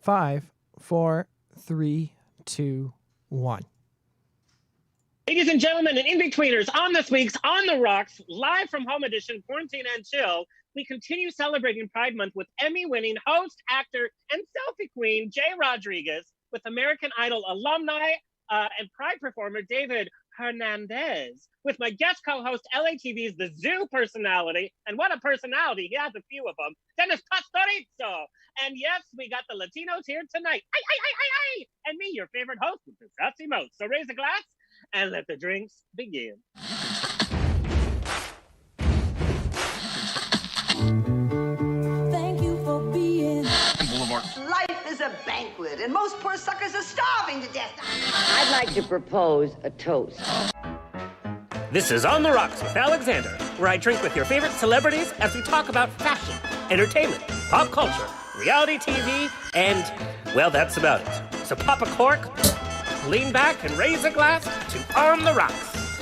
5, 4, 3, 2, 1. Ladies and gentlemen and in-betweeners, on this week's On the Rocks, live from Home Edition, Quarantine and Chill, we continue celebrating Pride Month with Emmy-winning host, actor, and selfie queen, Jay Rodriguez, with American Idol alumni and Pride performer, David Hernandez, with my guest co-host, LATV's The Zoo personality, and what a personality, he has a few of them, Dennis Pastorizo. And yes, we got the Latinos here tonight. Ay, and me, your favorite host with the sassy mouth. So raise a glass and let the drinks begin. Thank you for being Boulevard. Life is a banquet, and most poor suckers are starving to death. I'd like to propose a toast. This is On the Rocks with Alexander, where I drink with your favorite celebrities as we talk about fashion, entertainment, pop culture, reality TV, and, well, that's about it. So pop a cork, lean back, and raise a glass to On the Rocks.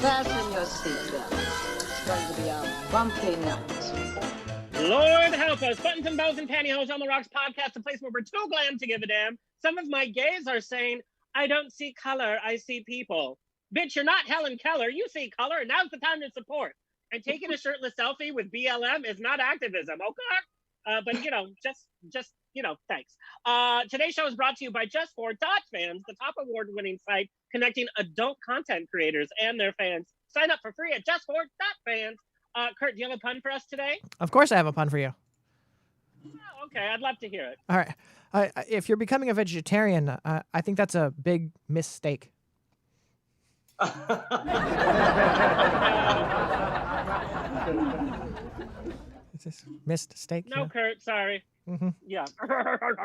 Fasten your seatbelt. It's going to be a bumpy night. Lord help us. Buttons and bows and pantyhose On the Rocks podcast, a place where we're too glam to give a damn. Some of my gays are saying, I don't see color, I see people. Bitch, you're not Helen Keller. You see color, and now's the time to support. And taking a shirtless selfie with BLM is not activism, okay? But, thanks. Today's show is brought to you by Just for Dot Fans, the top award-winning site connecting adult content creators and their fans. Sign up for free at justfor.fans. Kurt, do you have a pun for us today? Of course I have a pun for you. Oh, okay, I'd love to hear it. All right. If you're becoming a vegetarian, I think that's a big mistake. Is this missed steak? No, Kurt, sorry. Mm-hmm. Yeah. Kurt,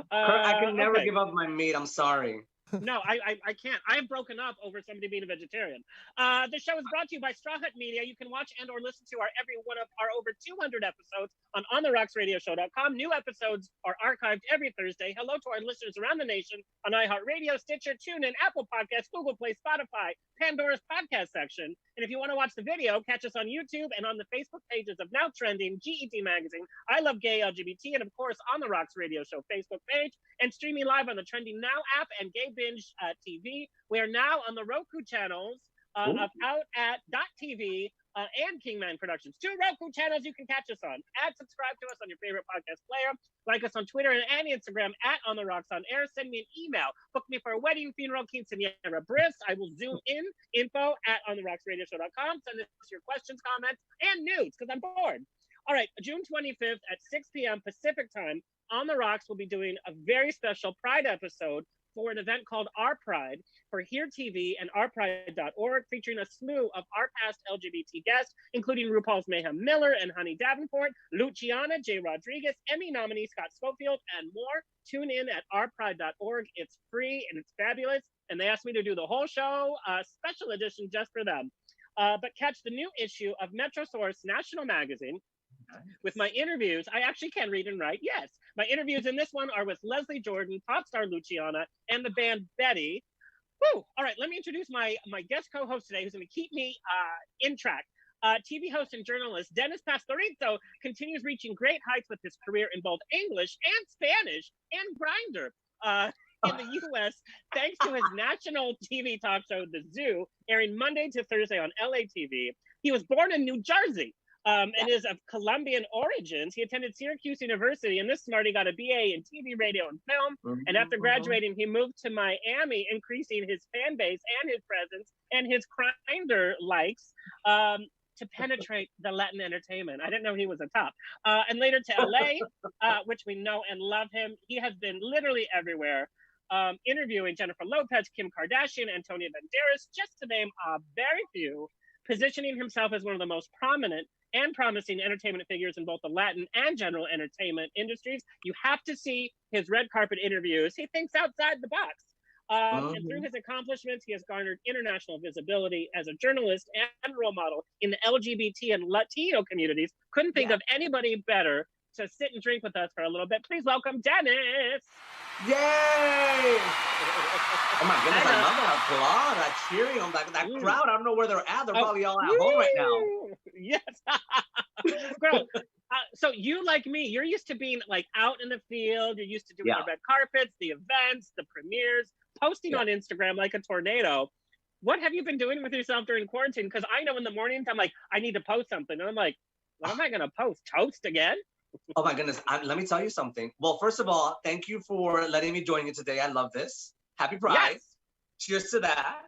I can never give up my meat. I'm sorry. No, I can't. I have broken up over somebody being a vegetarian. The show is brought to you by Straw Hut Media. You can watch and or listen to every one of our over 200 episodes on OnTheRocksRadioShow.com. New episodes are archived every Thursday. Hello to our listeners around the nation on iHeartRadio, Stitcher, TuneIn, Apple Podcasts, Google Play, Spotify, Pandora's podcast section. And if you want to watch the video, catch us on YouTube and on the Facebook pages of Now Trending, GET Magazine, I Love Gay LGBT, and of course on the Rocks Radio Show Facebook page, and streaming live on the Trending Now app and Gay Binge TV. We are now on the Roku channels of Out at .tv and Kingman Productions. 2 Roku channels you can catch us on. Subscribe to us on your favorite podcast player. Like us on Twitter and Instagram at On The Rocks On Air. Send me an email. Book me for a wedding, funeral, quinceañera, bris. I will zoom in. Info at OnTheRocksRadioShow.com. Send us your questions, comments, and nudes because I'm bored. All right, June 25th at 6 p.m. Pacific time, On The Rocks will be doing a very special Pride episode for an event called Our Pride for Here TV and ourpride.org, featuring a slew of our past LGBT guests, including RuPaul's Mayhem Miller and Honey Davenport, Luciana, Jay Rodriguez, Emmy nominee Scott Schofield, and more. Tune in at ourpride.org. It's free and it's fabulous. And they asked me to do the whole show, special edition just for them. But catch the new issue of Metrosource National Magazine with my interviews. I actually can read and write, yes. My interviews in this one are with Leslie Jordan, pop star Luciana, and the band Betty. Woo! All right, let me introduce my guest co-host today, who's going to keep me in track. TV host and journalist Dennis Pastorizo continues reaching great heights with his career in both English and Spanish and Grindr in the U.S. thanks to his national TV talk show, The Zoo, airing Monday to Thursday on LATV. He was born in New Jersey. And is of Colombian origins. He attended Syracuse University, and this smarty got a BA in TV, radio, and film. And after graduating, he moved to Miami, increasing his fan base and his presence and his Grindr likes to penetrate the Latin entertainment. I didn't know he was a top. And later to LA, which we know and love him. He has been literally everywhere, interviewing Jennifer Lopez, Kim Kardashian, Antonio Banderas, just to name a very few, positioning himself as one of the most prominent and promising entertainment figures in both the Latin and general entertainment industries. You have to see his red carpet interviews. He thinks outside the box. And through his accomplishments, he has garnered international visibility as a journalist and role model in the LGBT and Latino communities. Couldn't think of anybody better to sit and drink with us for a little bit. Please welcome Dennis. Yay! Oh my goodness, I love that applause, that cheering on that crowd. I don't know where they're at. They're probably all at home right now. Yes. Girl, so you, like me, you're used to being like out in the field. You're used to doing the red carpets, the events, the premieres, posting on Instagram like a tornado. What have you been doing with yourself during quarantine? Because I know in the mornings, I'm like, I need to post something. And I'm like, what am I going to post? Toast again? Oh my goodness. Let me tell you something. Well, first of all, thank you for letting me join you today. I love this. Happy Pride. Yes. Cheers to that.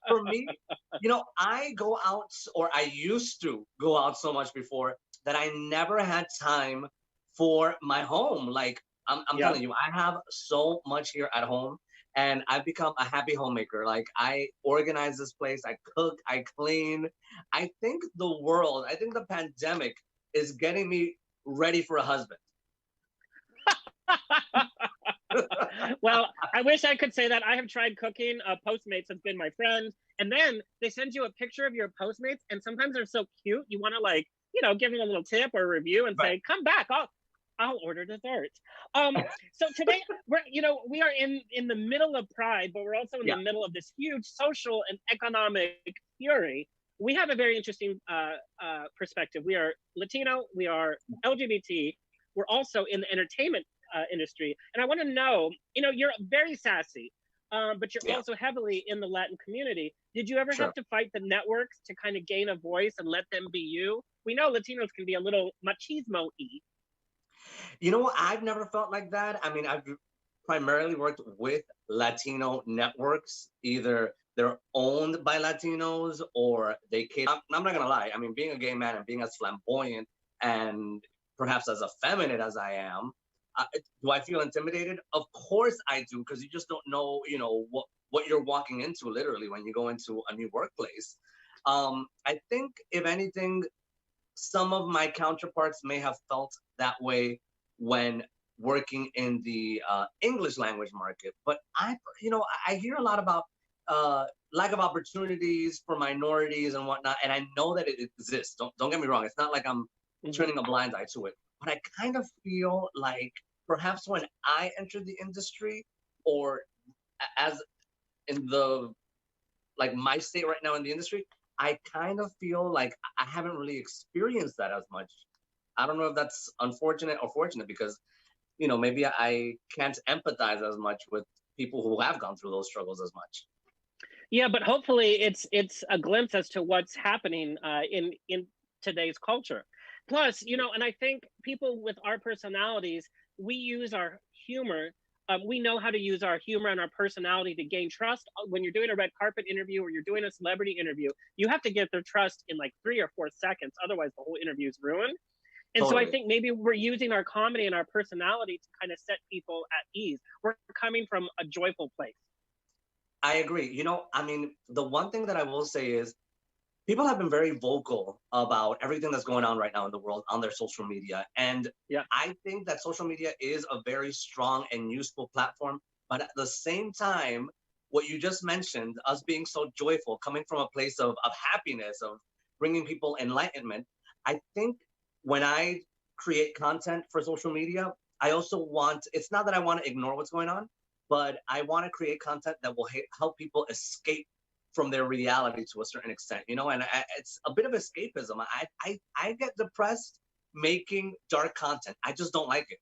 For me, I go out, or I used to go out so much before that I never had time for my home. Like, I'm telling you, I have so much here at home, and I've become a happy homemaker. Like, I organize this place, I cook, I clean. I think the pandemic is getting me ready for a husband. Well, I wish I could say that. I have tried cooking. Postmates has been my friend. And then they send you a picture of your Postmates, and sometimes they're so cute. You want to give them a little tip or a review and say, come back. I'll order dessert. So today we are in the middle of Pride, but we're also in the middle of this huge social and economic fury. We have a very interesting perspective. We are Latino, we are LGBT, we're also in the entertainment industry. And I want to know, you're very sassy, but you're also heavily in the Latin community. Did you ever have to fight the networks to kind of gain a voice and let them be you? We know Latinos can be a little machismo-y. You know what? I've never felt like that. I mean, I've primarily worked with Latino networks. Either they're owned by Latinos or they came. I'm not going to lie. I mean, being a gay man and being as flamboyant and perhaps as effeminate as I am, do I feel intimidated? Of course I do, because you just don't know, what you're walking into literally when you go into a new workplace. I think, if anything, some of my counterparts may have felt that way when working in the English language market. But I hear a lot about lack of opportunities for minorities and whatnot, and I know that it exists. Don't get me wrong. It's not like I'm turning a blind eye to it. But I kind of feel like perhaps when I entered the industry, or as in my state right now in the industry, I kind of feel like I haven't really experienced that as much. I don't know if that's unfortunate or fortunate, because, maybe I can't empathize as much with people who have gone through those struggles as much. Yeah, but hopefully it's a glimpse as to what's happening in today's culture. Plus, and I think people with our personalities, we use our humor. We know how to use our humor and our personality to gain trust. When you're doing a red carpet interview or you're doing a celebrity interview, you have to get their trust in like 3 or 4 seconds. Otherwise, the whole interview is ruined. And so I think maybe we're using our comedy and our personality to kind of set people at ease. We're coming from a joyful place. I agree. The one thing that I will say is, people have been very vocal about everything that's going on right now in the world on their social media. And I think that social media is a very strong and useful platform. But at the same time, what you just mentioned, us being so joyful, coming from a place of happiness, of bringing people enlightenment, I think when I create content for social media, I also it's not that I want to ignore what's going on, but I want to create content that will help people escape from their reality to a certain extent, and it's a bit of escapism. I get depressed making dark content. I just don't like it.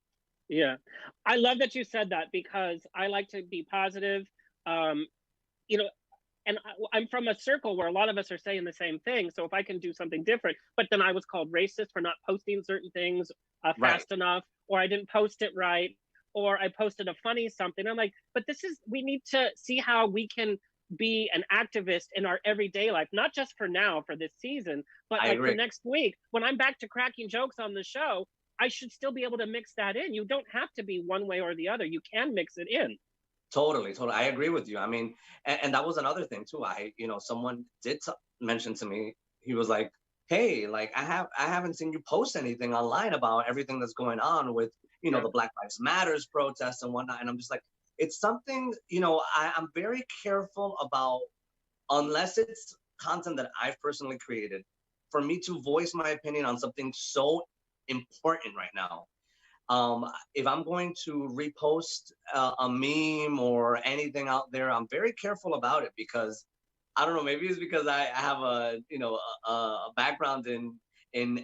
Yeah, I love that you said that, because I like to be positive, and I'm from a circle where a lot of us are saying the same thing. So if I can do something different, but then I was called racist for not posting certain things fast enough, or I didn't post it right, or I posted a funny something. I'm like, but we need to see how we can be an activist in our everyday life, not just for now, for this season, but for next week, when I'm back to cracking jokes on the show, I should still be able to mix that in. You don't have to be one way or the other. You can mix it in. Totally. I agree with you. I mean, and that was another thing too. Someone did mention to me, he was like, hey, like I haven't seen you post anything online about everything that's going on with, the Black Lives Matters protests and whatnot. And I'm just like, it's something, I'm very careful about, unless it's content that I've personally created, for me to voice my opinion on something so important right now. If I'm going to repost a meme or anything out there, I'm very careful about it because I don't know, maybe it's because I have a background in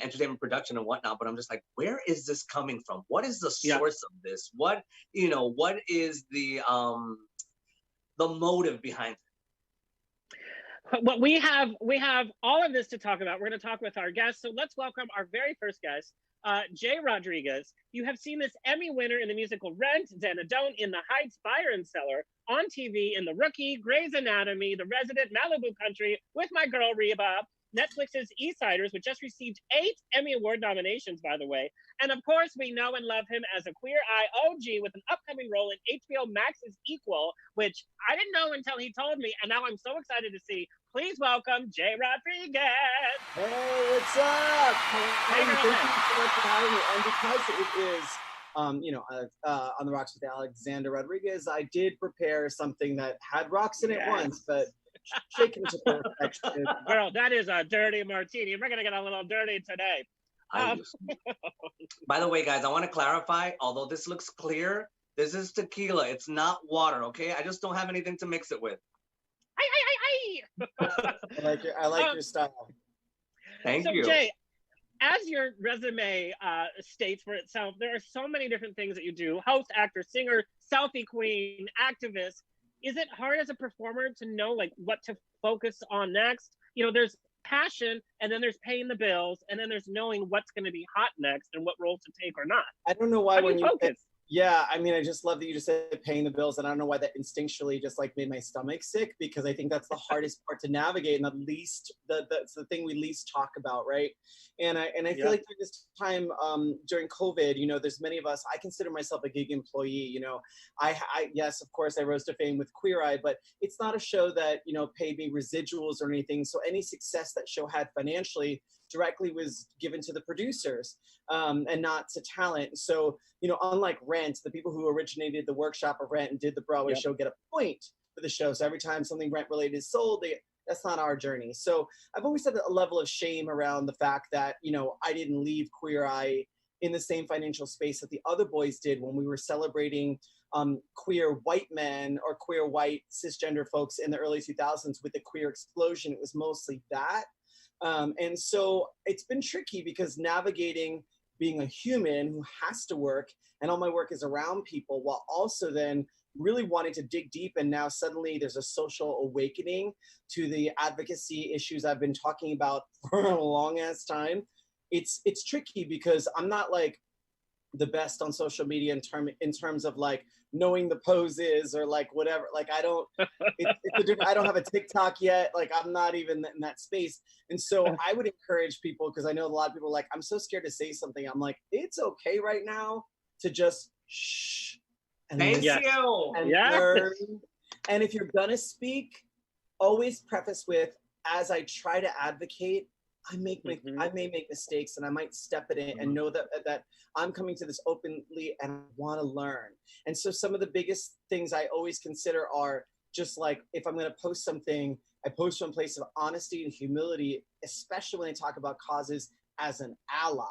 entertainment production and whatnot, but I'm just like, where is this coming from? What is the source of this? What is the motive behind it? Well, we have all of this to talk about. We're going to talk with our guests. So let's welcome our very first guest, Jay Rodriguez. You have seen this Emmy winner in the musical Rent, Xanadone in The Heights, Byron Seller, on TV in The Rookie, Grey's Anatomy, The Resident, Malibu Country, with my girl Reba, Netflix's Eastsiders, which just received 8 Emmy Award nominations, by the way. And of course, we know and love him as a Queer Eye OG with an upcoming role in HBO Max's Equal, which I didn't know until he told me, and now I'm so excited to see. Please welcome Jay Rodriguez. Hey, what's up? Hey, Thank you so much for having me. And because it is, on the Rocks with Alexander Rodriguez, I did prepare something that had rocks in it once, but shaken to perfection. Girl, that is a dirty martini. We're going to get a little dirty today. By the way, guys, I want to clarify, although this looks clear, this is tequila. It's not water, okay? I just don't have anything to mix it with. I like your style. Thank you. So, Jay, as your resume states for itself, there are so many different things that you do. Host, actor, singer, selfie queen, activist. Is it hard as a performer to know like what to focus on next? You know, there's passion, and then there's paying the bills, and then there's knowing what's going to be hot next and what role to take or not. I don't know why How do when you focus? Yeah, I mean, I just love that you just said paying the bills, and I don't know why that instinctually just like made my stomach sick, because I think that's the hardest part to navigate, and that's the thing we least talk about, right? And I feel like during this time, during COVID, you know, there's many of us. I consider myself a gig employee. You know, I yes, of course, I rose to fame with Queer Eye, but it's not a show that paid me residuals or anything. So any success that show had financially directly was given to the producers and not to talent. So, unlike Rent, the people who originated the workshop of Rent and did the Broadway show get a point for the show. So every time something Rent related is sold, that's not our journey. So I've always had a level of shame around the fact that, I didn't leave Queer Eye in the same financial space that the other boys did when we were celebrating queer white men or queer white cisgender folks in the early 2000s with the queer explosion. It was mostly that. And so it's been tricky because navigating being a human who has to work, and all my work is around people, while also then really wanting to dig deep. And now suddenly there's a social awakening to the advocacy issues I've been talking about for a long ass time. It's tricky because I'm not like the best on social media in terms of like knowing the poses or like whatever. Like I don't have a TikTok yet. Like I'm not even in that space. And so I would encourage people, because I know a lot of people are like, I'm so scared to say something. I'm like, it's okay right now to just shh. And Thank you. And learn. And if you're gonna speak, always preface with, as I try to advocate, I may make mistakes, and I might step in it and know that I'm coming to this openly and I want to learn. And so some of the biggest things I always consider are just like, if I'm going to post something, I post from a place of honesty and humility, especially when I talk about causes as an ally,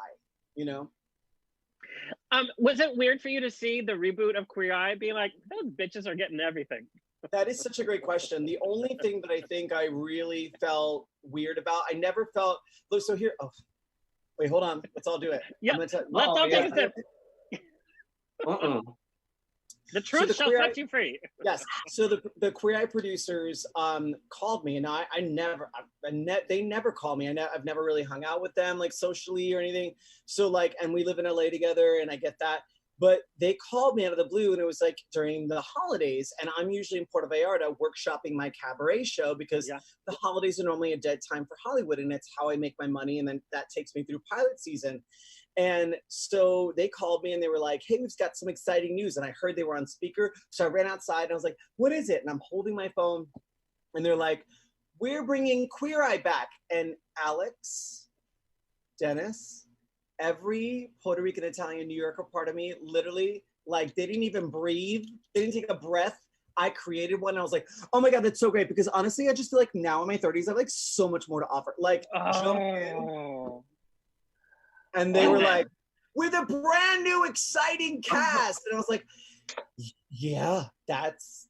Was it weird for you to see the reboot of Queer Eye being like, those bitches are getting everything? That is such a great question. The only thing that I think I really felt weird about, I never felt, look, so here, wait, hold on. Let's all do it. Yeah, let's all take a sip. The truth shall set you free. Yes. So the Queer Eye producers called me, and they never call me. I've never really hung out with them like socially or anything. So like, and we live in LA together, and I get that. But they called me out of the blue, and it was like during the holidays, and I'm usually in Puerto Vallarta workshopping my cabaret show because the holidays are normally a dead time for Hollywood, and it's how I make my money, and then that takes me through pilot season. And so they called me and they were like, hey, we've got some exciting news. And I heard they were on speaker. So I ran outside and I was like, what is it? And I'm holding my phone and they're like, we're bringing Queer Eye back. And Alex, Dennis, every Puerto Rican, Italian, New Yorker part of me, literally, like they didn't even breathe. They didn't take a breath. I created one. And I was like, oh my God, that's so great. Because honestly, I just feel like now in my 30s, I have like so much more to offer. Like, jump in. And they were like, with a brand new exciting cast. And I was like, yeah, that's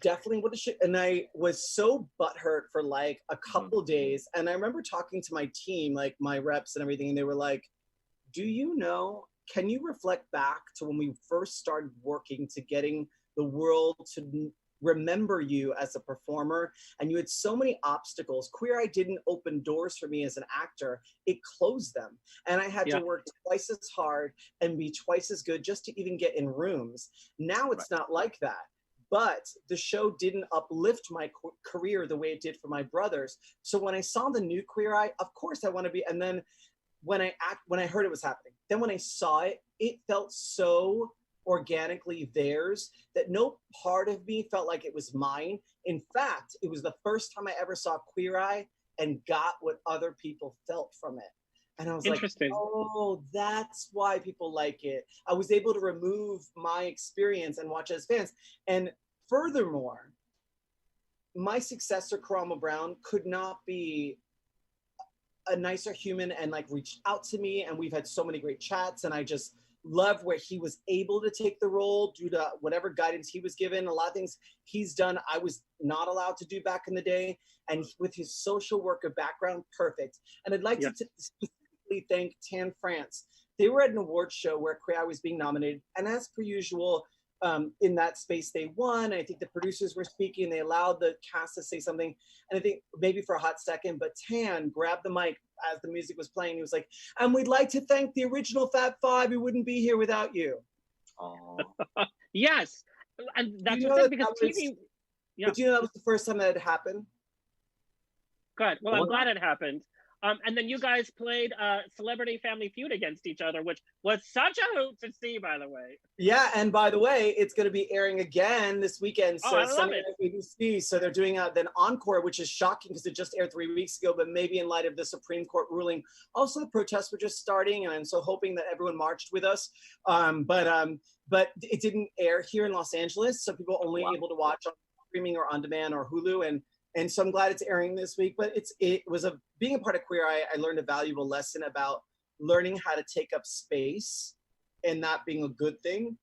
definitely what it should. And I was so butthurt for like a couple days. And I remember talking to my team, like my reps and everything, and they were like, do you know, can you reflect back to when we first started working to getting the world to remember you as a performer, and you had so many obstacles. Queer Eye didn't open doors for me as an actor, it closed them. And I had to work twice as hard and be twice as good just to even get in rooms. Now it's not like that. But the show didn't uplift my career the way it did for my brothers. So when I saw the new Queer Eye, of course I want to be, and then when I heard it was happening, then when I saw it, it felt so organically theirs that no part of me felt like it was mine. In fact, it was the first time I ever saw Queer Eye and got what other people felt from it. And I was like, oh, that's why people like it. I was able to remove my experience and watch as fans. And furthermore, my successor, Karama Brown, could not be a nicer human and like reached out to me. And we've had so many great chats, and I just love where he was able to take the role due to whatever guidance he was given. A lot of things he's done, I was not allowed to do back in the day. And with his social worker background, perfect. And I'd like to specifically thank Tan France. They were at an award show where Queer Eye was being nominated. And as per usual, in that space, they won. I think the producers were speaking. They allowed the cast to say something. And I think maybe for a hot second, but Tan grabbed the mic as the music was playing. He was like, and we'd like to thank the original Fab Five. We wouldn't be here without you. Yes. And that's what because TV. But do you know that was the first time that had happened? Good. Well, I'm glad it happened. And then you guys played Celebrity Family Feud against each other, which was such a hoot to see, by the way. Yeah, and by the way, it's going to be airing again this weekend. So I love it. ABC. So they're doing then Encore, which is shocking because it just aired 3 weeks ago, but maybe in light of the Supreme Court ruling. Also, the protests were just starting, and I'm so hoping that everyone marched with us. But it didn't air here in Los Angeles, so people only able to watch on streaming or on demand or Hulu. And so I'm glad it's airing this week. But being a part of Queer Eye, I learned a valuable lesson about learning how to take up space and that being a good thing.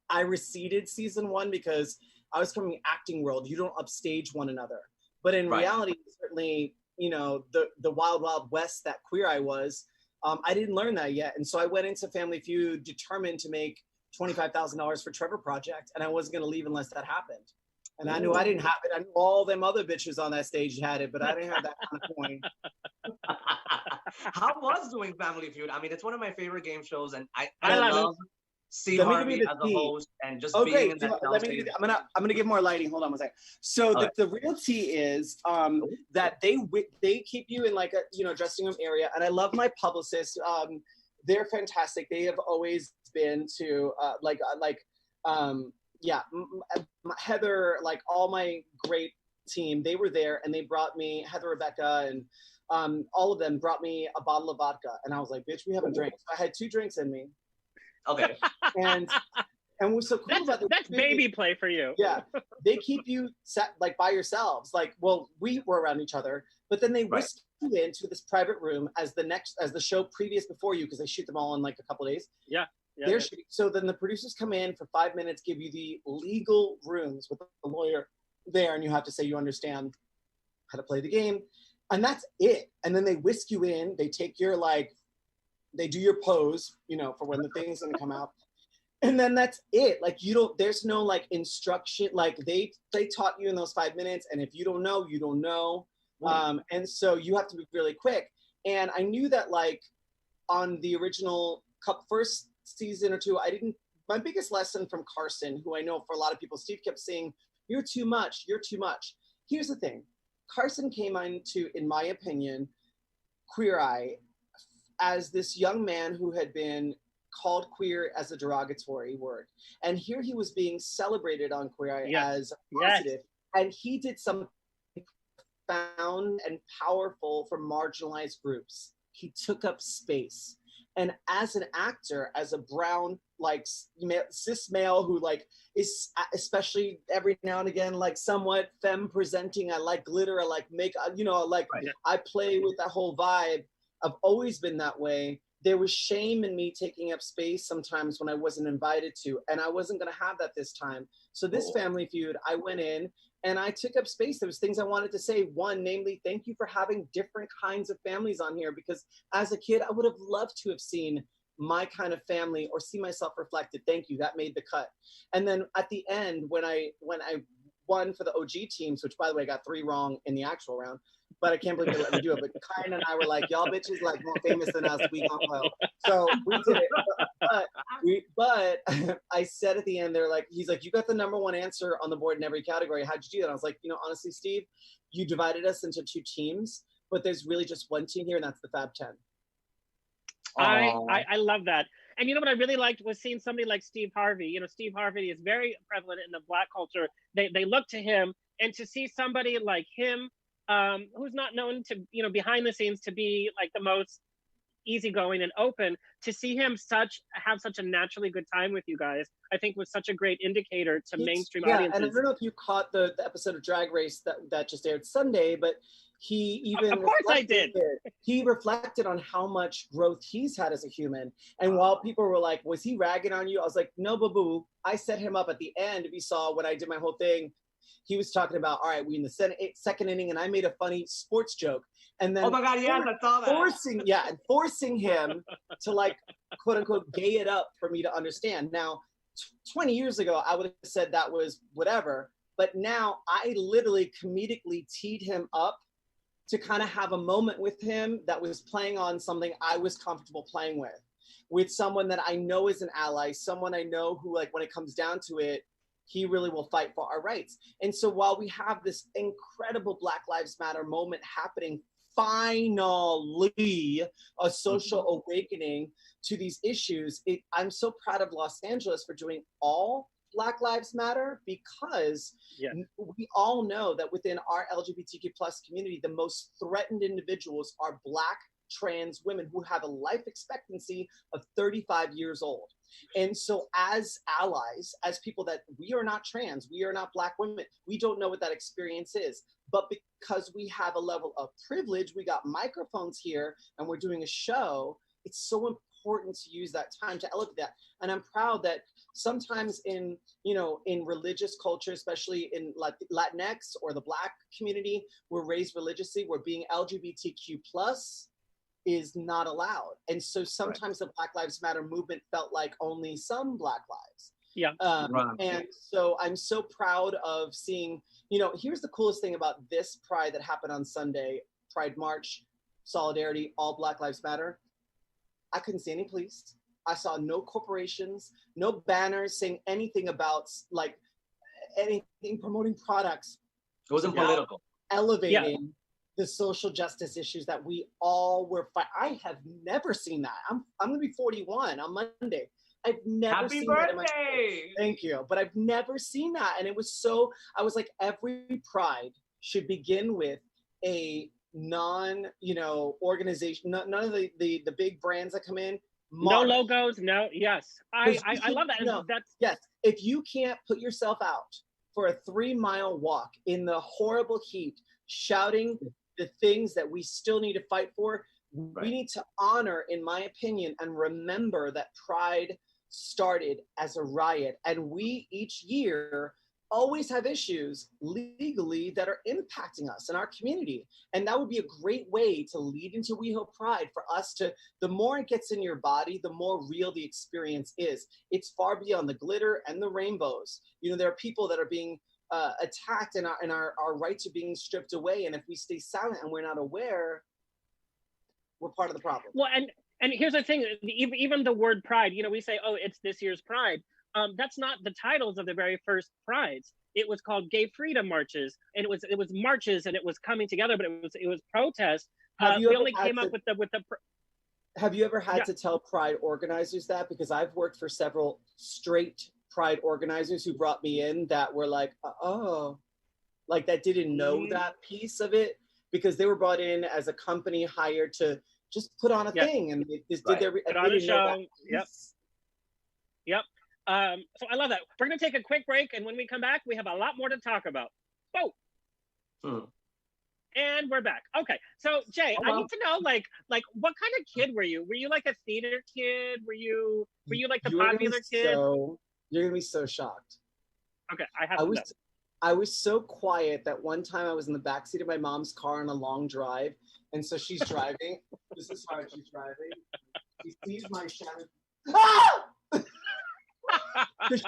I receded season 1 because I was from the acting world. You don't upstage one another. But in reality, certainly, you know, the wild, wild west that Queer Eye was, I didn't learn that yet. And so I went into Family Feud determined to make $25,000 for Trevor Project. And I wasn't going to leave unless that happened. And I knew I didn't have it. I knew all them other bitches on that stage had it, but I didn't have that kind of coin. How was doing Family Feud? I mean, it's one of my favorite game shows, and I love C. Let me Harvey give you as the a tea. host and just Okay, being in that I'm gonna give more lighting. Hold on one second. So the real tea is that they keep you in like a dressing room area, and I love my publicists. They're fantastic. They have always been to Heather, like all my great team, they were there, and they brought me Heather, Rebecca, and all of them brought me a bottle of vodka, and I was like, bitch, we haven't drank. So I had 2 drinks in me. Okay. And what's so cool about that's baby play for you. Yeah, they keep you set like by yourselves. Like, well, we were around each other, but then they whisk you into this private room as the show previous before you, because they shoot them all in like a couple of days. Yeah. So then the producers come in for 5 minutes, give you the legal rooms with the lawyer there, and you have to say you understand how to play the game, and that's it. And then they whisk you in. They take your they do your pose, for when the thing's gonna come out, and then that's it. Like there's no like instruction. Like they taught you in those 5 minutes, and if you don't know, you don't know. And so you have to be really quick. And I knew that like on the original first season or 2, my biggest lesson from Carson, who I know for a lot of people, Steve kept saying, you're too much. Here's the thing. Carson came into, in my opinion, Queer Eye as this young man who had been called queer as a derogatory word. And here he was being celebrated on Queer Eye as positive. And he did something profound and powerful for marginalized groups. He took up space. And as an actor, as a brown, like cis male who like is especially every now and again, like somewhat femme presenting, I like glitter, I like makeup, I play with that whole vibe. I've always been that way. there was shame in me taking up space sometimes when I wasn't invited to, and I wasn't going to have that this time. So this family feud, I went in and I took up space. There was things I wanted to say. One, namely, thank you for having different kinds of families on here, because as a kid, I would have loved to have seen my kind of family or see myself reflected. Thank you. That made the cut. And then at the end, when I won for the OG teams, which by the way, I got 3 wrong in the actual round, but I can't believe they let me do it. But Kyan and I were like, y'all bitches like more famous than us. We gonna blow. So we did it. But I said at the end, they're like, he's like, you got the #1 answer on the board in every category. How'd you do that? I was like, honestly, Steve, you divided us into 2 teams, but there's really just one team here, and that's the Fab 10. I love that. And you know what I really liked was seeing somebody like Steve Harvey. Steve Harvey is very prevalent in the Black culture. They look to him, and to see somebody like him, who's not known to, behind the scenes to be like the most easygoing and open, to see him have such a naturally good time with you guys, I think was such a great indicator to mainstream audiences. And I don't know if you caught the episode of Drag Race that just aired Sunday, but he even of course I did. He reflected on how much growth he's had as a human. And while people were like, was he ragging on you? I was like, no, boo-boo. I set him up at the end. If you saw when I did my whole thing, he was talking about, all right, we in the second inning, and I made a funny sports joke. And then oh my God, yes, I saw that. Forcing him to like, quote unquote, gay it up for me to understand. Now, 20 years ago, I would have said that was whatever. But now I literally comedically teed him up to kind of have a moment with him that was playing on something I was comfortable playing with someone that I know is an ally, someone I know who, like, when it comes down to it, he really will fight for our rights. And so while we have this incredible Black Lives Matter moment happening, finally a social awakening to these issues, I'm so proud of Los Angeles for doing all Black Lives Matter, because we all know that within our LGBTQ plus community, the most threatened individuals are Black trans women who have a life expectancy of 35 years old. And so as allies, as people that we are not trans, we are not Black women, we don't know what that experience is. But because we have a level of privilege, we got microphones here and we're doing a show, it's so important to use that time to elevate that. And I'm proud that sometimes in religious culture, especially in Latinx or the Black community, we're raised religiously, where being LGBTQ plus is not allowed. And so sometimes the Black Lives Matter movement felt like only some Black lives. Yeah. And so I'm so proud of seeing, here's the coolest thing about this Pride that happened on Sunday, Pride March, Solidarity, all Black Lives Matter. I couldn't see any police. I saw no corporations, no banners saying anything about like anything promoting products. It wasn't political. Elevating the social justice issues that we all were fighting. I have never seen that. I'm going to be 41 on Monday. I've never seen that in my life. Thank you. But I've never seen that. And it was so, I was like, every Pride should begin with a organization, none of the big brands that come in. No logos, no, yes. I love that. Yes, if you can't put yourself out for a 3-mile walk in the horrible heat, shouting the things that we still need to fight for, we need to honor, in my opinion, and remember that Pride started as a riot. And we each year always have issues legally that are impacting us in our community. And that would be a great way to lead into WeHo Pride, for us to, the more it gets in your body, the more real the experience is. It's far beyond the glitter and the rainbows. There are people that are being attacked, and our rights are being stripped away. And if we stay silent and we're not aware, we're part of the problem. Well, and here's the thing, even the word Pride, we say, oh, it's this year's Pride. That's not the titles of the very first Prides. It was called Gay Freedom Marches, and it was marches, and it was coming together, but it was protest. We only came up with the. Have you ever had to tell Pride organizers that? Because I've worked for several straight Pride organizers who brought me in that were like, like that didn't know that piece of it, because they were brought in as a company hired to just put on a thing, and they just did their put on a show. Yep. So I love that. We're going to take a quick break, and when we come back, we have a lot more to talk about. Whoa. And we're back. Okay, so Jay, I need to know, like, what kind of kid were you? Were you like a theater kid? Were you like the popular kid? You're gonna be so shocked. Okay, I have to know. I was so quiet that one time I was in the backseat of my mom's car on a long drive, and so she's driving. This is how she's driving. She sees my shadow. Ah!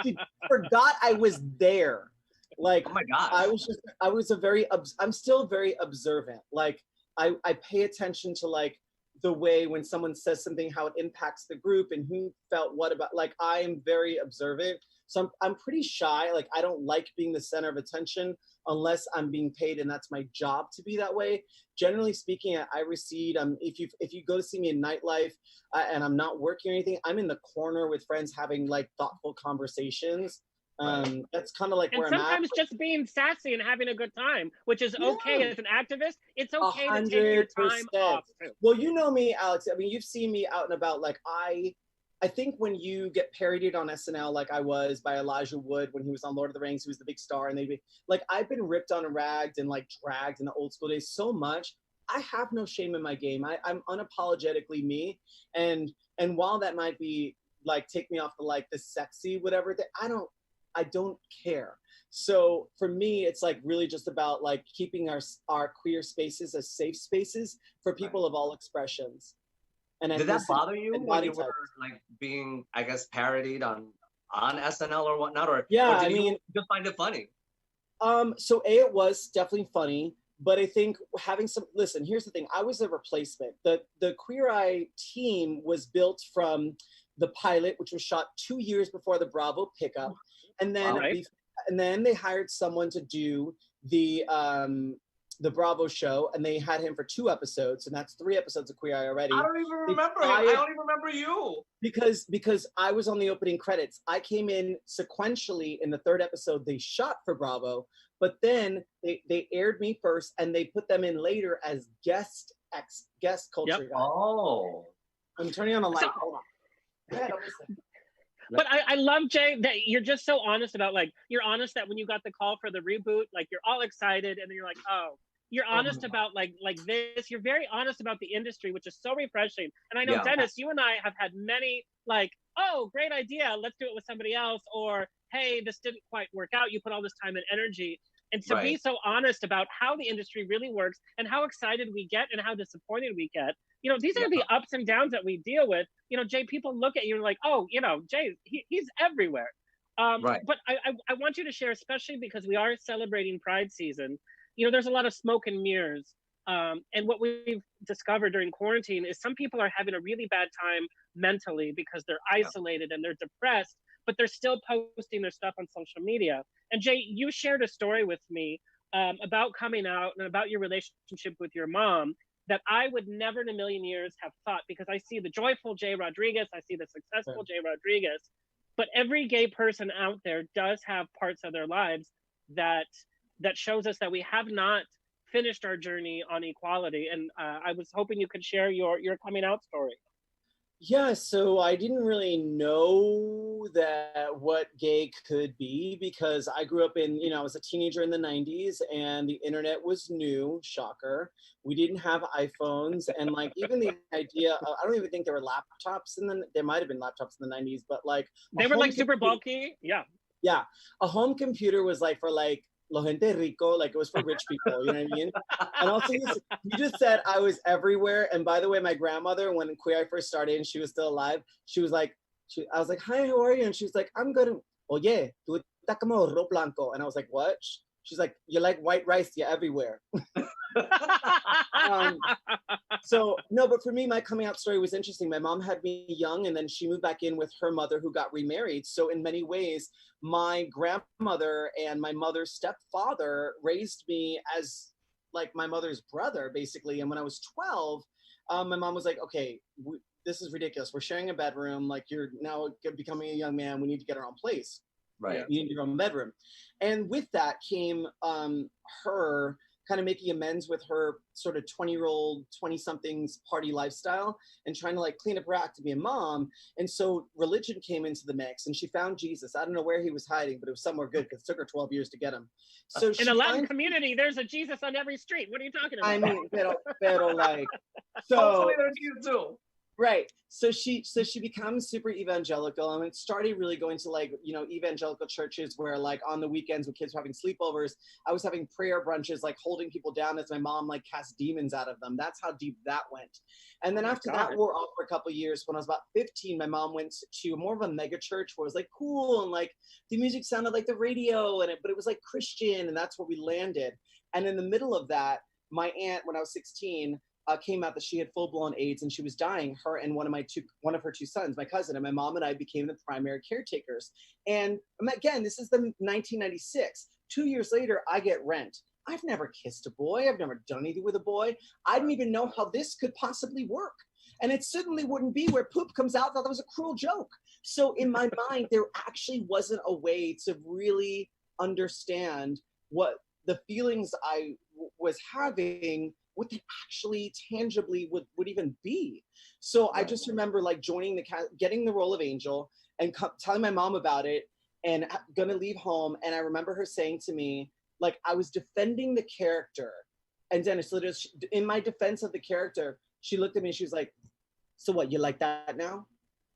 She forgot I was there. Like, oh my gosh. I'm still very observant. Like, I pay attention to like the way when someone says something, how it impacts the group and who felt what about, like, I am very observant. So I'm pretty shy. Like, I don't like being the center of attention unless I'm being paid and that's my job to be that way. Generally speaking, I recede. If you go to see me in nightlife and I'm not working or anything, I'm in the corner with friends having like thoughtful conversations. That's kind of like where I'm at. And sometimes just being sassy and having a good time, which is okay as an activist. It's okay to take your time off too. Well, you know me, Alex. I mean, you've seen me out and about. Like, I think when you get parodied on SNL, like I was by Elijah Wood when he was on Lord of the Rings, he was the big star, and like, I've been ripped on and ragged and like dragged in the old school days so much. I have no shame in my game. I'm unapologetically me, and while that might be like take me off the like the sexy whatever, I don't care. So for me, it's like really just about like keeping our queer spaces as safe spaces for people of all expressions. And did that bother you when you were like being, I guess, parodied on SNL or whatnot? Or yeah, or did you just find it funny? So it was definitely funny, but I think having listen, here's the thing. I was a replacement. The Queer Eye team was built from the pilot, which was shot 2 years before the Bravo pickup. And then they hired someone to do the Bravo show, and they had him for 2 episodes, and that's 3 episodes of Queer Eye already. I don't even remember him. I don't even remember you. Because I was on the opening credits. I came in sequentially in the 3rd episode they shot for Bravo, but then they aired me first, and they put them in later as guest culture guy. Oh. I'm turning on a light. Hold on. Go ahead, listen. But I love, Jay, that you're just so honest about, like, you're honest that when you got the call for the reboot, like, you're all excited, and then you're like, oh, you're honest about, like this. You're very honest about the industry, which is so refreshing. And I know, Dennis, you and I have had many, like, oh, great idea, let's do it with somebody else, or, hey, this didn't quite work out, you put all this time and energy. And to be so honest about how the industry really works and how excited we get and how disappointed we get. You know, these are the ups and downs that we deal with. You know, Jay, people look at you and like, oh, you know, Jay, he's everywhere. But I want you to share, especially because we are celebrating Pride season. You know, there's a lot of smoke and mirrors. And what we've discovered during quarantine is some people are having a really bad time mentally because they're isolated and they're depressed, but they're still posting their stuff on social media. And Jay, you shared a story with me about coming out and about your relationship with your mom that I would never in a million years have thought, because I see the joyful Jay Rodriguez, I see the successful Jay Rodriguez, but every gay person out there does have parts of their lives that shows us that we have not finished our journey on equality. And I was hoping you could share your coming out story. Yeah, so I didn't really know what gay could be because I grew up in, I was a teenager in the 90s and the internet was new, shocker. We didn't have iPhones, and like even the idea of, I don't even think there were laptops there might have been laptops in the 90s, but like they were like super bulky. Yeah. Yeah. A home computer was like for like lo gente rico, like it was for rich people, you know what I mean? And also, you just said I was everywhere. And by the way, my grandmother, when Queer Eye first started and she was still alive, she was like, I was like, hi, how are you? And she's like, I'm good. Oye, tú estás como arroz blanco. And I was like, what? She's like, you're like white rice, you're everywhere. So no, but for me, my coming out story was interesting. My mom had me young, and then she moved back in with her mother who got remarried. So in many ways, my grandmother and my mother's stepfather raised me as like my mother's brother, basically. And when I was 12, my mom was like, okay, this is ridiculous. We're sharing a bedroom. Like, you're now becoming a young man. We need to get our own place. Right. You need your own bedroom. And with that came her kind of making amends with her sort of 20-year-old, 20-somethings party lifestyle and trying to like clean up her act to be a mom. And so religion came into the mix and she found Jesus. I don't know where he was hiding, but it was somewhere good because it took her 12 years to get him. So in a Latin community, there's a Jesus on every street. What are you talking about? I mean, pero like, so Hopefully there's you too. right. So she becomes super evangelical and it started really going to like, you know, evangelical churches where like on the weekends when kids were having sleepovers, I was having prayer brunches, like holding people down as my mom like cast demons out of them. That's how deep that went. And then after that wore off for a couple of years, when I was about 15, my mom went to more of a mega church where it was like cool and like the music sounded like the radio but it was like Christian, and that's where we landed. And in the middle of that, my aunt, when I was 16, came out that she had full-blown AIDS and she was dying. Her and one of her two sons, my cousin, and my mom and I became the primary caretakers. And again, this is the 1996. 2 years later, I get Rent. I've never kissed a boy. I've never done anything with a boy. I didn't even know how this could possibly work. And it certainly wouldn't be where poop comes out. I thought that was a cruel joke. So in my mind, there actually wasn't a way to really understand what the feelings I was having, what they actually tangibly would even be. So I just remember like getting the role of Angel and telling my mom about it and gonna leave home. And I remember her saying to me, like, I was defending the character. And Dennis, in my defense of the character, she looked at me and she was like, so what, you like that now?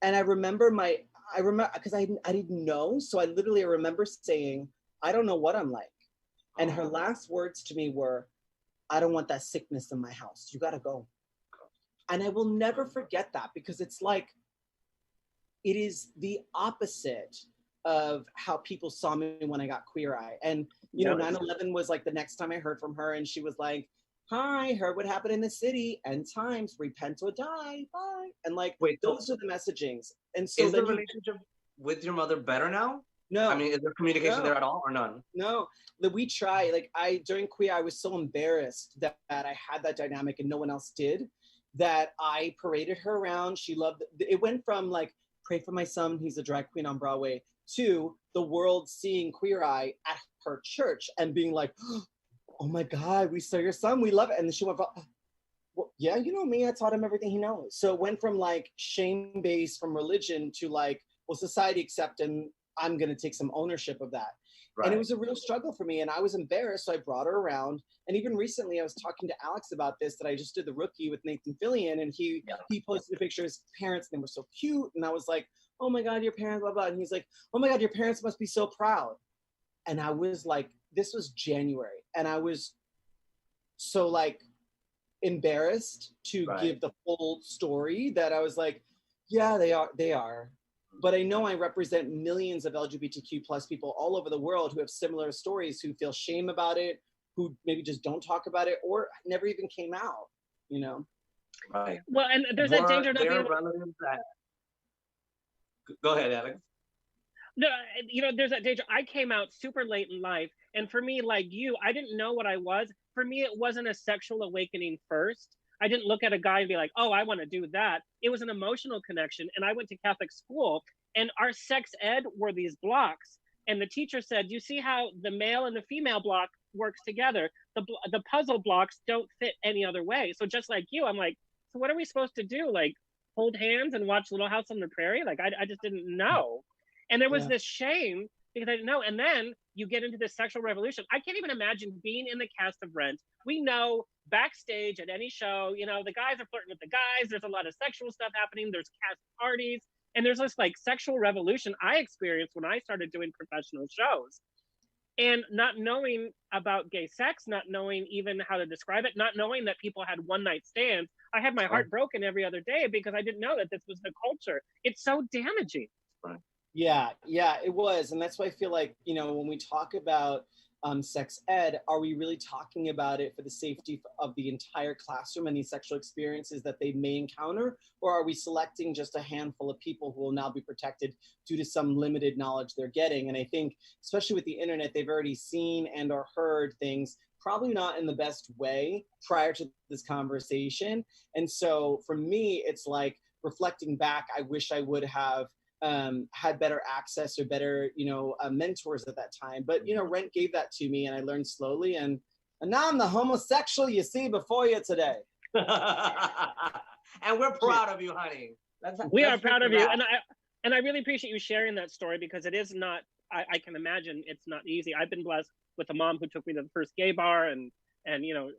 And I remember because I didn't know. So I literally remember saying, I don't know what I'm like. And her last words to me were, I don't want that sickness in my house. You gotta go. And I will never forget that because it's like, it is the opposite of how people saw me when I got Queer Eye. And, you know, 9/11 was like the next time I heard from her and she was like, hi, heard what happened in the city, end times, repent or die, bye. And like, those are the messagings. And so is the relationship with your mother better now? No. I mean, is there communication there at all or none? No, we try. Like during Queer, I was so embarrassed that I had that dynamic and no one else did, that I paraded her around. She loved it. Went from like, pray for my son, he's a drag queen on Broadway, to the world seeing Queer Eye at her church and being like, oh my God, we saw your son, we love it. And then she went, well, yeah, you know me, I taught him everything he knows. So it went from like shame-based from religion to like, well, society accept and I'm going to take some ownership of that. Right. And it was a real struggle for me and I was embarrassed. So I brought her around. And even recently I was talking to Alex about this, that I just did The Rookie with Nathan Fillion and he posted a picture of his parents and they were so cute. And I was like, oh my God, your parents, blah, blah. And he's like, oh my God, your parents must be so proud. And I was like, this was January. And I was so like embarrassed to give the full story that I was like, yeah, they are. But I know I represent millions of LGBTQ plus people all over the world who have similar stories, who feel shame about it, who maybe just don't talk about it or never even came out, you know? Right. Well, and there's that danger not being relatives that... Go ahead, Alex. No, you know, there's that danger. I came out super late in life. And for me, like you, I didn't know what I was. For me, it wasn't a sexual awakening first. I didn't look at a guy and be like, oh, I want to do that. It was an emotional connection. And I went to Catholic school and our sex ed were these blocks. And the teacher said, you see how the male and the female block works together? The puzzle blocks don't fit any other way. So just like you, I'm like, so what are we supposed to do? Like hold hands and watch Little House on the Prairie? Like, I just didn't know. And there was this shame because I didn't know. And then you get into this sexual revolution. I can't even imagine being in the cast of Rent. We know backstage at any show, you know, the guys are flirting with the guys. There's a lot of sexual stuff happening. There's cast parties. And there's this like sexual revolution I experienced when I started doing professional shows. And not knowing about gay sex, not knowing even how to describe it, not knowing that people had one night stands. I had my heart broken every other day because I didn't know that this was the culture. It's so damaging. Yeah, it was. And that's why I feel like, you know, when we talk about sex ed, are we really talking about it for the safety of the entire classroom and these sexual experiences that they may encounter? Or are we selecting just a handful of people who will now be protected due to some limited knowledge they're getting? And I think, especially with the internet, they've already seen and or heard things probably not in the best way prior to this conversation. And so for me, it's like reflecting back, I wish I would have had better access or better, you know, mentors at that time. But, you know, Rent gave that to me and I learned slowly. And And now I'm the homosexual you see before you today. And we're proud of you, honey. We let's are proud get of to you, that. and I really appreciate you sharing that story because it is not. I can imagine it's not easy. I've been blessed with a mom who took me to the first gay bar, and you know,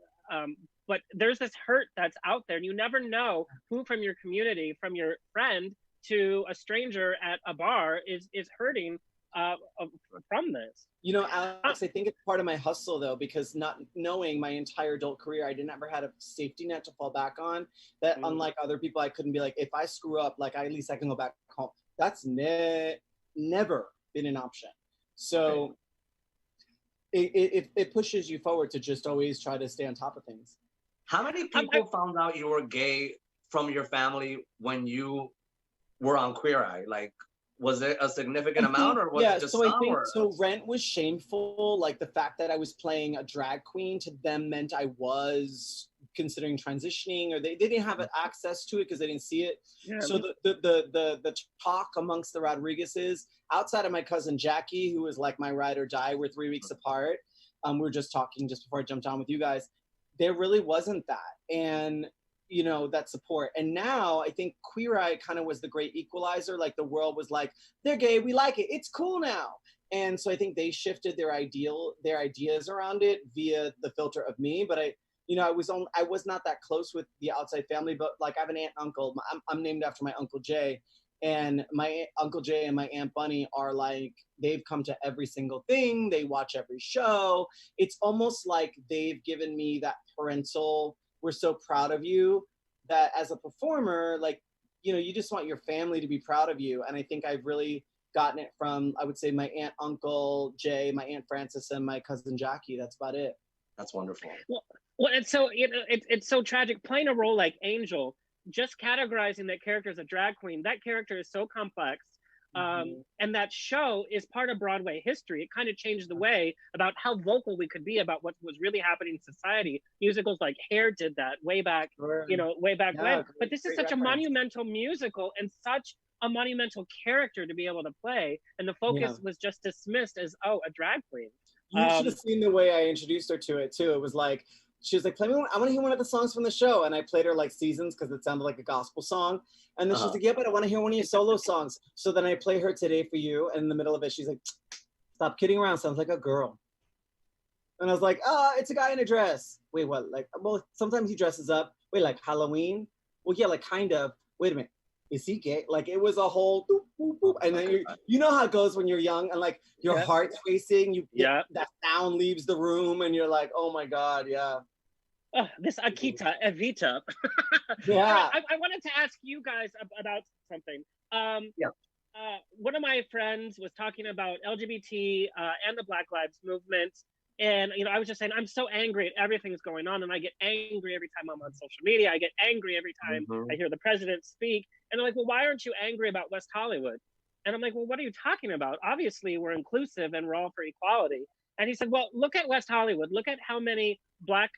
but there's this hurt that's out there, and you never know who from your community, from your friend to a stranger at a bar, is hurting from this. You know, Alex, I think it's part of my hustle though, because not knowing my entire adult career, I never had a safety net to fall back on. That unlike other people, I couldn't be like, if I screw up, like at least I can go back home. That's never been an option. So it pushes you forward to just always try to stay on top of things. How many people found out you were gay from your family when you were on Queer Eye? Like, was it a significant amount, or was it just some? So Rent was shameful. Like the fact that I was playing a drag queen to them meant I was considering transitioning, or they didn't have access to it because they didn't see it. Yeah. So the talk amongst the Rodriguezes, outside of my cousin Jackie, who was like my ride or die, we're 3 weeks apart. We were just talking just before I jumped on with you guys. There really wasn't that, and you know, that support. And now I think Queer Eye kind of was the great equalizer. Like the world was like, they're gay, we like it, it's cool now. And so I think they shifted their ideas around it via the filter of me. But I was not that close with the outside family, but like I have an aunt and uncle. I'm named after my Uncle Jay, and my Uncle Jay and my Aunt Bunny are like, they've come to every single thing. They watch every show. It's almost like they've given me that parental, we're so proud of you, that as a performer, like, you know, you just want your family to be proud of you. And I think I've really gotten it from, I would say, my aunt, Uncle Jay, my Aunt Frances, and my cousin Jackie. That's about it. That's wonderful. Well, it's so, you know, it's so tragic playing a role like Angel, just categorizing that character as a drag queen. That character is so complex. And that show is part of Broadway history. It kind of changed the way about how vocal we could be about what was really happening in society. Musicals like Hair did that way back, you know, way back when. But this is such a monumental musical and such a monumental character to be able to play. And the focus was just dismissed as, oh, a drag queen. You should have seen the way I introduced her to it too. It was like, she was like, play me one, I want to hear one of the songs from the show. And I played her like Seasons because it sounded like a gospel song. And then she's like, yeah, but I want to hear one of your solo songs. So then I play her Today for You. And in the middle of it, she's like, stop kidding around. Sounds like a girl. And I was like, oh, it's a guy in a dress. Wait, what? Like, well, sometimes he dresses up. Wait, like Halloween? Well, yeah, like kind of. Wait a minute. Is he gay? Like it was a whole boop, boop, boop. And then you know how it goes when you're young and like your heart's racing. That sound leaves the room and you're like, oh my God, yeah. Oh, this Akita Evita. Yeah. I wanted to ask you guys about something. One of my friends was talking about LGBT and the Black Lives Movement. And, you know, I was just saying, I'm so angry at everything that's going on. And I get angry every time I'm on social media. I get angry every time I hear the president speak. And they're like, well, why aren't you angry about West Hollywood? And I'm like, well, what are you talking about? Obviously, we're inclusive and we're all for equality. And he said, well, look at West Hollywood. Look at how many Black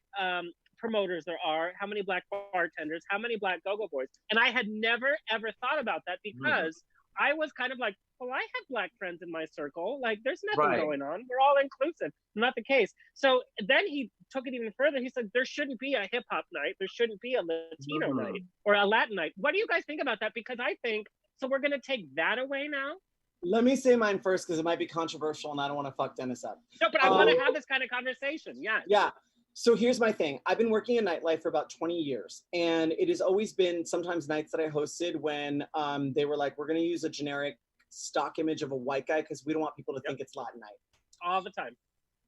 promoters there are, how many Black bartenders, how many Black go-go boys. And I had never, ever thought about that because I was kind of like, well, I have Black friends in my circle. Like, there's nothing going on. We're all inclusive. Not the case. So then he took it even further. He said, there shouldn't be a hip hop night. There shouldn't be a Latino night or a Latin night. What do you guys think about that? Because I think, so we're going to take that away now? Let me say mine first because it might be controversial and I don't want to fuck Dennis up. No, but I want to have this kind of conversation. Yeah. Yeah. So here's my thing. I've been working in nightlife for about 20 years. And it has always been sometimes nights that I hosted when they were like, we're going to use a generic stock image of a white guy because we don't want people to think it's Latin night. All the time.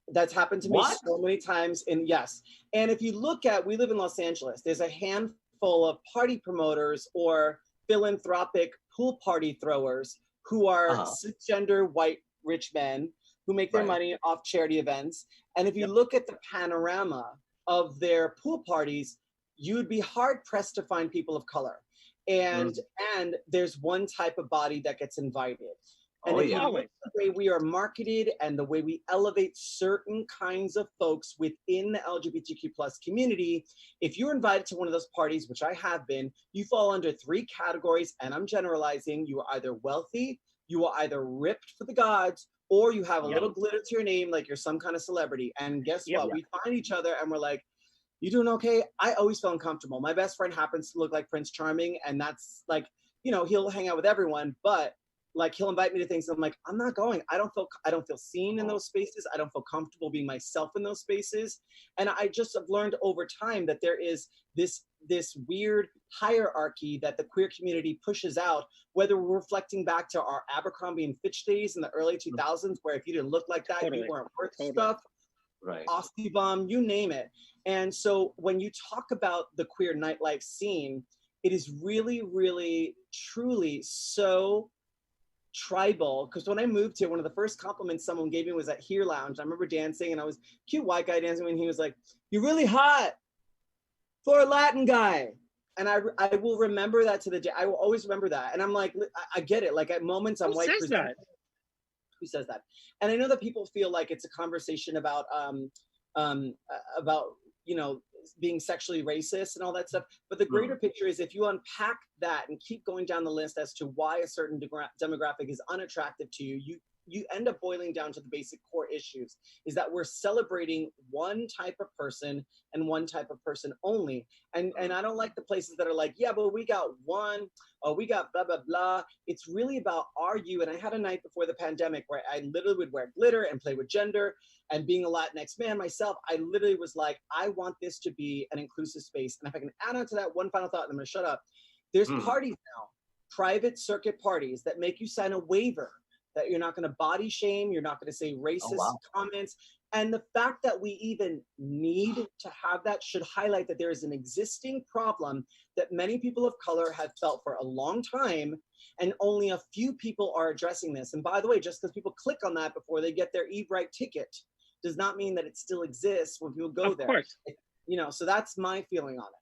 That's happened to me so many times. And yes. And if you look at, we live in Los Angeles, there's a handful of party promoters or philanthropic pool party throwers who are cisgender white rich men who make their money off charity events. And if you look at the panorama of their pool parties, you'd be hard pressed to find people of color. And there's one type of body that gets invited. And if you look at the way we are marketed and the way we elevate certain kinds of folks within the LGBTQ plus community, if you're invited to one of those parties, which I have been, you fall under 3 categories, and I'm generalizing. You are either wealthy, you are either ripped for the gods or you have a little glitter to your name, like you're some kind of celebrity. And guess what? We find each other and we're like, you doing okay? I always feel uncomfortable. My best friend happens to look like Prince Charming, and that's like, you know, he'll hang out with everyone, but like he'll invite me to things. And I'm like, I'm not going. I don't feel seen in those spaces. I don't feel comfortable being myself in those spaces. And I just have learned over time that there is this weird hierarchy that the queer community pushes out, whether we're reflecting back to our Abercrombie and Fitch days in the early 2000s, where if you didn't look like that, you weren't worth stuff. Right. Aussie Bomb, you name it. And so when you talk about the queer nightlife scene, it is really, really, truly so tribal. Because when I moved here, one of the first compliments someone gave me was at Here Lounge. I remember dancing, and I was a cute white guy dancing, and he was like, "You're really hot for a Latin guy." And I will remember that to the day. I will always remember that. And I'm like, I get it. Like at moments I'm white. Who says that? And I know that people feel like it's a conversation about you know, being sexually racist and all that stuff. But the greater picture is, if you unpack that and keep going down the list as to why a certain demographic is unattractive to you, you end up boiling down to the basic core issues, is that we're celebrating one type of person and one type of person only. And I don't like the places that are like, yeah, but we got one, or we got blah, blah, blah. It's really about, are you? And I had a night before the pandemic where I literally would wear glitter and play with gender. And being a Latinx man myself, I literally was like, I want this to be an inclusive space. And if I can add on to that one final thought, and I'm gonna shut up. There's parties now, private circuit parties, that make you sign a waiver that you're not going to body shame, you're not going to say racist comments. And the fact that we even need to have that should highlight that there is an existing problem that many people of color have felt for a long time, and only a few people are addressing this. And by the way, just because people click on that before they get their Eventbrite ticket does not mean that it still exists when people go there. Of course. You know, so that's my feeling on it.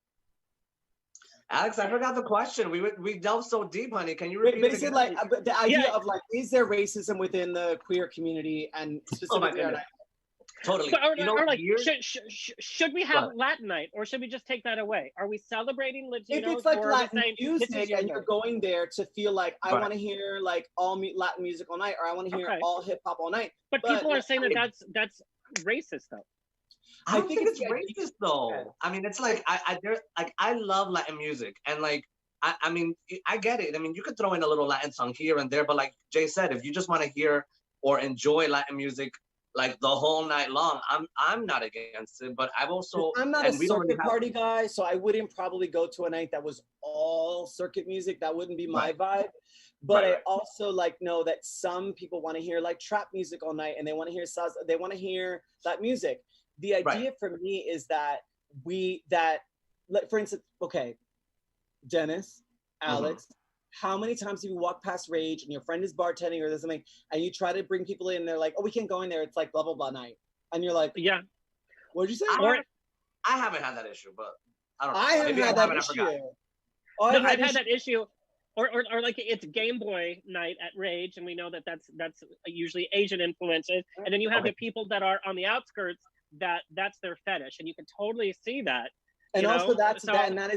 Alex, I forgot the question. We delved so deep, honey. Can you repeat? But is it like the idea of like, is there racism within the queer community, and specifically? Totally. But, or like, should we have Latin night, or should we just take that away? Are we celebrating Latinos? If it's like Latin music and you're going there to feel like, I want to hear like all Latin music all night, or I want to hear all hip hop all night. But people are saying that that's racist though. I don't think it's racist though. I mean, it's like I love Latin music, and like I mean, I get it. I mean, you could throw in a little Latin song here and there, but like Jay said, if you just want to hear or enjoy Latin music like the whole night long, I'm not against it. But I'm not a circuit party guy, so I wouldn't probably go to a night that was all circuit music. That wouldn't be my vibe. But I also like know that some people want to hear like trap music all night, and they want to hear salsa. They want to hear that music. The idea for me is that for instance, okay, Dennis, Alex, how many times have you walked past Rage and your friend is bartending or there's something, and you try to bring people in, and they're like, oh, we can't go in there, it's like blah, blah, blah night. And you're like, yeah. What'd you say? I haven't had that issue, but I don't know. I haven't had that issue. I've had that issue. Or like it's Game Boy night at Rage, and we know that that's usually Asian influences. And then you have the people that are on the outskirts that's their fetish, and you can totally see that. And also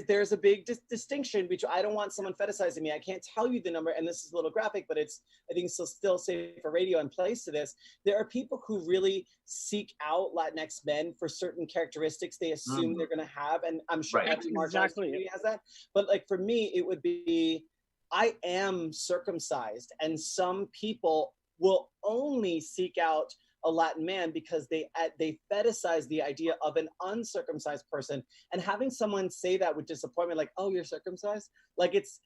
there's a big distinction between, I don't want someone fetishizing me. I can't tell you the number, and this is a little graphic, but I think it's still safe for radio and plays to this. There are people who really seek out Latinx men for certain characteristics they assume they're going to have, and I'm sure every marginalized community has that. But like for me, it would be, I am circumcised, and some people will only seek out a Latin man because they fetishize the idea of an uncircumcised person. And having someone say that with disappointment, like, oh, you're circumcised? Like it's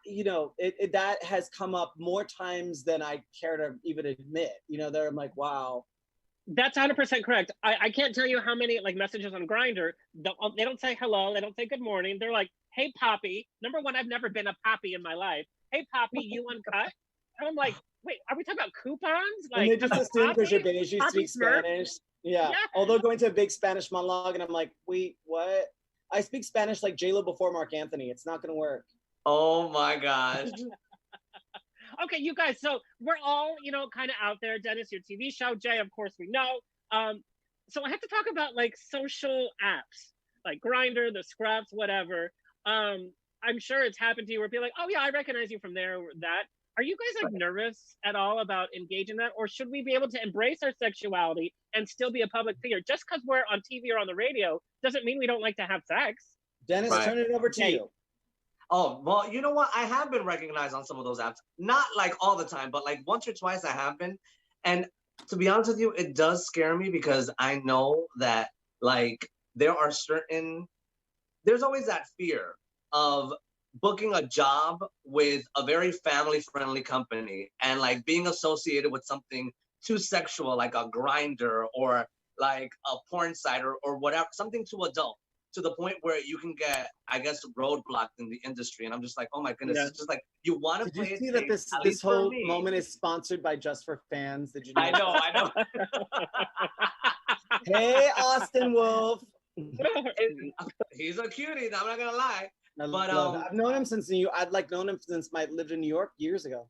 you know, that has come up more times than I care to even admit, you know, that I'm like, wow. That's 100% correct. I can't tell you how many like messages on Grindr, they don't say hello, they don't say good morning. They're like, hey, Poppy. Number one, I've never been a Poppy in my life. Hey, Poppy, you uncut? And I'm like, wait, are we talking about coupons? Like, and they just assume because you're Beige, you speak Spanish. Yeah. Although going to a big Spanish monologue, and I'm like, wait, what? I speak Spanish like J-Lo before Mark Anthony. It's not going to work. Oh my gosh. Okay, you guys, so we're all, you know, kind of out there. Dennis, your TV show. Jay, of course, we know. So I have to talk about like social apps, like Grindr, the Scruffs, whatever. I'm sure it's happened to you where people are like, oh yeah, I recognize you from there or that. Are you guys like nervous at all about engaging that, or should we be able to embrace our sexuality and still be a public figure? Just because we're on TV or on the radio doesn't mean we don't like to have sex. Dennis, turn it over to you. Oh, well, you know what? I have been recognized on some of those apps. Not like all the time, but like once or twice I have been. And to be honest with you, it does scare me because I know that like there's always that fear of booking a job with a very family-friendly company and like being associated with something too sexual, like a grinder or like a porn site or whatever, something too adult, to the point where you can get, I guess, roadblocked in the industry. And I'm just like, oh my goodness, it's just like, you want to play Did it you see that this whole moment is sponsored by Just for Fans? Did you know? I know. Hey, Austin Wolf. He's a cutie, I'm not gonna lie. But I've known him since known him since I lived in New York years ago.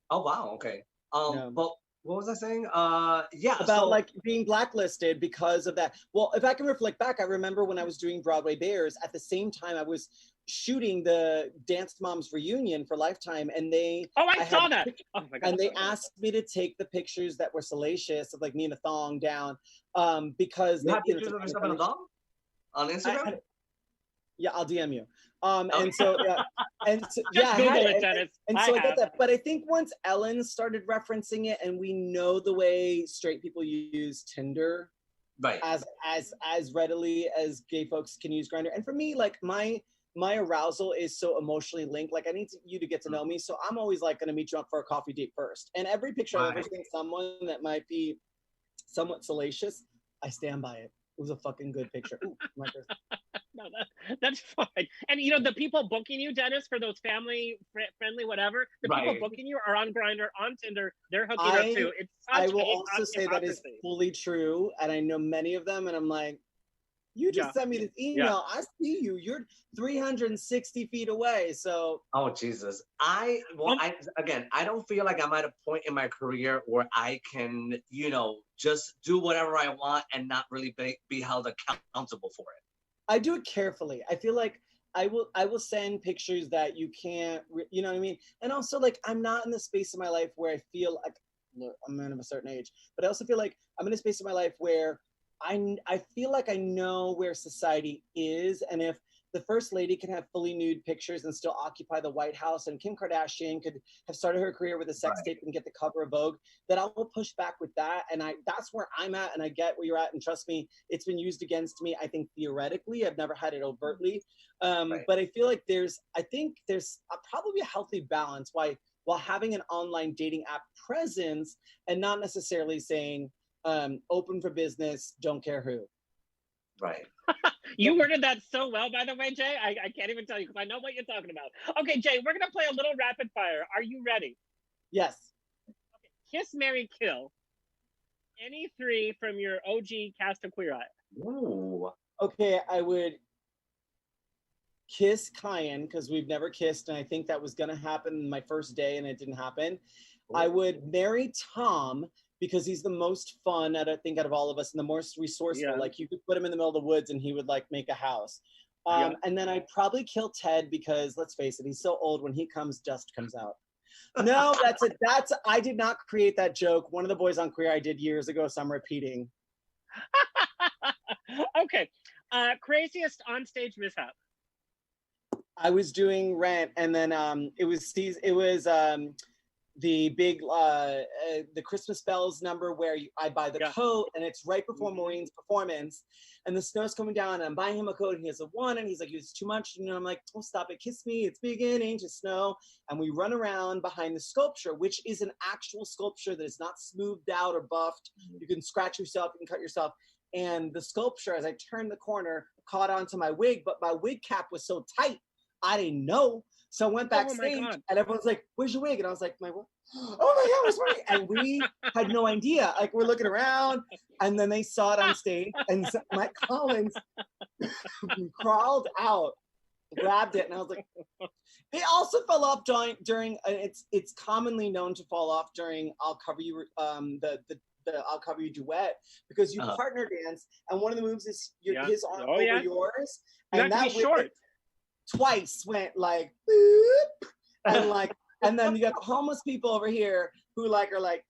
Oh wow, okay. But what was I saying? About like being blacklisted because of that. Well, if I can reflect back, I remember when I was doing Broadway Bears, at the same time I was shooting the Dance Moms reunion for Lifetime, and I saw that. Oh my God. And they asked me to take the pictures that were salacious of like me in a thong down, because you have pictures of yourself in a thong on Instagram. Yeah, I'll DM you. And so Just Google it, Dennis. And so I get that. But I think once Ellen started referencing it, and we know the way straight people use Tinder, right, as readily as gay folks can use Grindr. And for me, like my arousal is so emotionally linked. Like I need you to get to know me, so I'm always like going to meet you up for a coffee date first. And every picture I've ever seen someone that might be somewhat salacious, I stand by it. It was a fucking good picture. Ooh, my first. No, that's fine. And you know, the people booking you, Dennis, for those family friendly whatever, the people booking you are on Grindr, on Tinder. They're hooking up too. It's such I will also say that is fully true, and I know many of them, and I'm like, you just sent me this email. I see you. You're 360 feet away. So. Oh Jesus! I don't feel like I'm at a point in my career where I can, just do whatever I want and not really be held accountable for it. I do it carefully. I feel like I will send pictures that you can't, you know what I mean? And also, like, I'm not in the space of my life where I feel like, look, I'm a man of a certain age, but I also feel like I'm in a space of my life where I feel like I know where society is, and if the first lady can have fully nude pictures and still occupy the White House, and Kim Kardashian could have started her career with a sex tape and get the cover of Vogue, that I will push back with that. And that's where I'm at, and I get where you're at. And trust me, it's been used against me, I think, theoretically. I've never had it overtly. But I feel like there's probably a healthy balance while having an online dating app presence and not necessarily saying, open for business, don't care who. Right. You worded that so well, by the way, Jay. I can't even tell you because I know what you're talking about. Okay, Jay, we're going to play a little rapid fire. Are you ready? Yes. Okay. Kiss, marry, kill. Any three from your OG cast of Queer Eye. Ooh. Okay, I would kiss Kyan because we've never kissed, and I think that was going to happen my first day, and it didn't happen. Ooh. I would marry Tom because he's the most fun, I think, out of all of us, and the most resourceful. Yeah. Like, you could put him in the middle of the woods and he would, like, make a house. And then I'd probably kill Ted because, let's face it, he's so old, when he comes, dust comes out. No, I did not create that joke. One of the boys on Queer I did years ago, so I'm repeating. Okay. Craziest onstage mishap? I was doing Rent, and then it was the big the Christmas bells number where I buy the coat, and it's right before Maureen's performance, and the snow's coming down, and I'm buying him a coat, and he has a one, and he's like, it's too much, and I'm like, oh, stop it, kiss me, it's beginning to snow. And we run around behind the sculpture, which is an actual sculpture that is not smoothed out or buffed. You can scratch yourself, you can cut yourself. And the sculpture, as I turned the corner, caught onto my wig, but my wig cap was so tight, I didn't know. So I went backstage, and everyone's like, where's your wig? And I was like, my what? Oh my God, where's my wig? And we had no idea. Like, we're looking around, and then they saw it on stage, and Mike Collins crawled out, grabbed it, and I was like, it also fell off during it's commonly known to fall off during I'll Cover You, the I'll Cover You duet, because you partner dance, and one of the moves is his arm over yours. And that was short. Twice went like, boop, and like, And then you got the homeless people over here who like are like,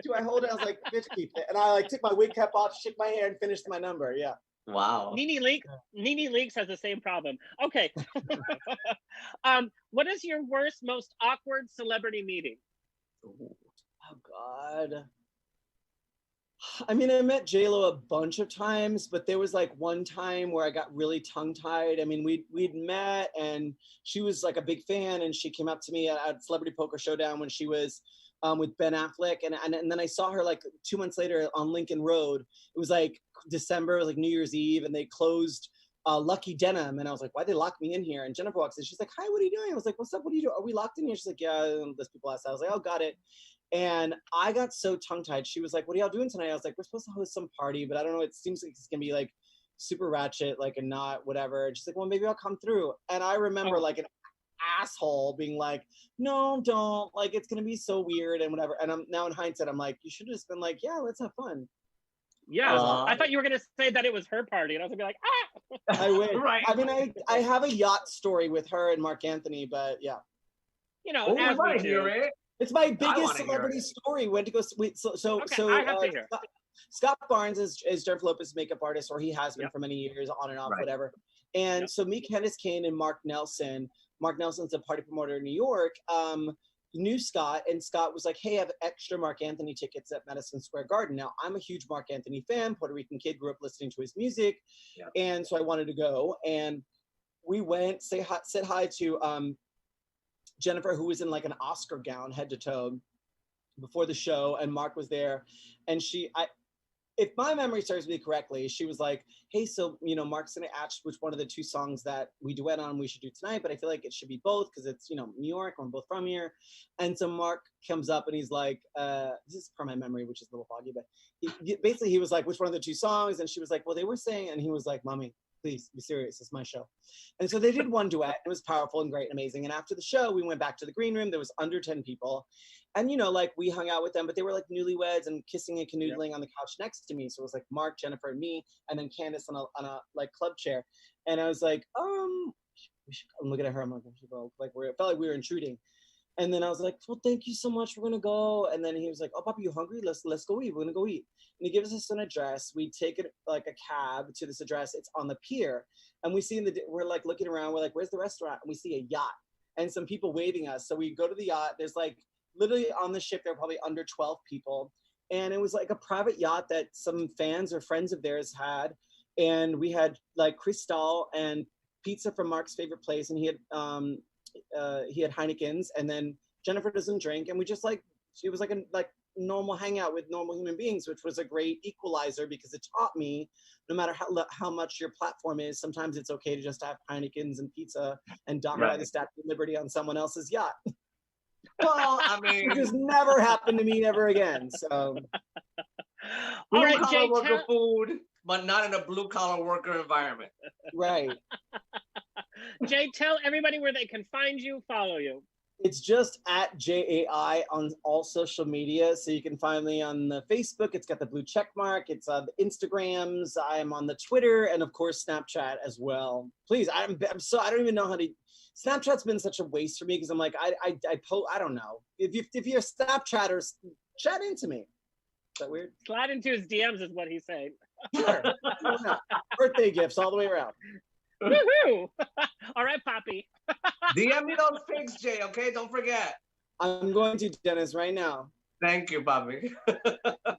do I hold it? I was like, bitch, keep it. And I like took my wig cap off, shook my hair, and finished my number. Yeah. Wow. Nene Leakes has the same problem. Okay. What is your worst, most awkward celebrity meeting? Oh God. I mean, I met JLo a bunch of times, but there was like one time where I got really tongue-tied. I mean, we'd met and she was like a big fan, and she came up to me at Celebrity Poker Showdown when she was with Ben Affleck, and then I saw her like 2 months later on Lincoln Road. It was like December, it was like New Year's Eve, and they closed Lucky Denim, and I was like, why'd they lock me in here? And Jennifer walks in, she's like, hi, what are you doing? I was like, what's up, what are you doing? Are we locked in here? She's like, yeah, there's people outside. I was like, oh, got it. And I got so tongue-tied. She was like, what are y'all doing tonight? I was like, we're supposed to host some party, but I don't know, it seems like it's gonna be like super ratchet, like, and not whatever. And she's like, well, maybe I'll come through. And I remember like an asshole being like, no, don't, like, it's gonna be so weird and whatever. And I'm now in hindsight, I'm like, you should have just been like, yeah, let's have fun. Yeah, I thought you were gonna say that it was her party, and I was gonna be like, ah. I wish. Right. I mean, I have a yacht story with her and Mark Anthony, but yeah. You know, Oh, as I want we to do. hear it. It's my I biggest wanna hear celebrity it. story. Went to go. So I have to hear. Scott Barnes is Jennifer Lopez's makeup artist, or he has been Yep. for many years, on and off, Right. whatever. And Yep. so me, Candace Kane, and Mark Nelson. Mark Nelson's a party promoter in New York. Knew Scott, and Scott was like, hey, I have extra Mark Anthony tickets at Madison Square Garden. Now, I'm a huge Mark Anthony fan, Puerto Rican kid, grew up listening to his music. Yep. And so I wanted to go. And we went, said hi to Jennifer, who was in like an Oscar gown, head to toe, before the show, and Mark was there. And if my memory serves me correctly, she was like, hey, so, you know, Mark's gonna ask which one of the two songs that we duet on we should do tonight, but I feel like it should be both because it's, you know, New York, we're both from here. And so Mark comes up and he's like, this is from my memory, which is a little foggy, but basically he was like, which one of the two songs? And she was like, well, they were saying, and he was like, mommy, please be serious, it's my show. And so they did one duet. It was powerful and great and amazing. And after the show, we went back to the green room. There was under 10 people. And, you know, like, we hung out with them, but they were like newlyweds and kissing and canoodling on the couch next to me. So it was like Mark, Jennifer, and me, and then Candace on a like club chair. And I was like, we should, I'm looking at her, I'm like, we should go. Like, it felt like we were intruding. And then I was like, well, thank you so much, we're gonna go. And then he was like, oh, Papa, you hungry? Let's go eat, we're gonna go eat. And he gives us an address. We take it like a cab to this address. It's on the pier. And we see we're like looking around, we're like, where's the restaurant? And we see a yacht and some people waving us. So we go to the yacht. There's like, literally on the ship, there were probably under 12 people. And it was like a private yacht that some fans or friends of theirs had. And we had like Cristal and pizza from Mark's favorite place. And he had Heineken's, and then Jennifer doesn't drink. And we just like, it was like a normal hangout with normal human beings, which was a great equalizer because it taught me no matter how much your platform is, sometimes it's okay to just have Heineken's and pizza and dock by the Statue of Liberty on someone else's yacht. Well, I mean, It just never happened to me ever again. So, All right, blue-collar Jay, worker food, but not in a blue-collar worker environment. right. Jay, tell everybody where they can find you, follow you. It's just at JAI on all social media. So you can find me on the Facebook. It's got the blue check mark. It's on the Instagrams. I'm on the Twitter and of course Snapchat as well. Please, I don't even know how to. Snapchat's been such a waste for me because I'm like, I don't know. If you're Snapchatters, chat into me. Is that weird? Slide into his DMs is what he's saying. Sure. Birthday gifts all the way around. Woohoo! All right, Poppy. DM me those pics, Jay, okay? Don't forget. I'm going to, Dennis, right now. Thank you, Bobby.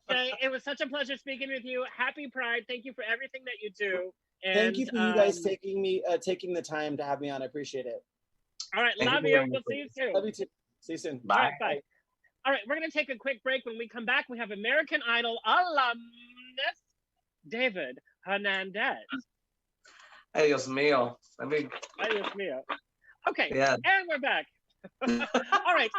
Jay, it was such a pleasure speaking with you. Happy Pride. Thank you for everything that you do. And, Thank you for you guys taking the time to have me on. I appreciate it. All right, Thank love you you. very We'll much. see you soon. Love you too. See you soon. All Bye. right, bye. All right, we're going to take a quick break. When we come back, we have American Idol alumnus David Hernandez. Hey, Dios mío. Adios mío. Okay, Yeah. and we're back. All right.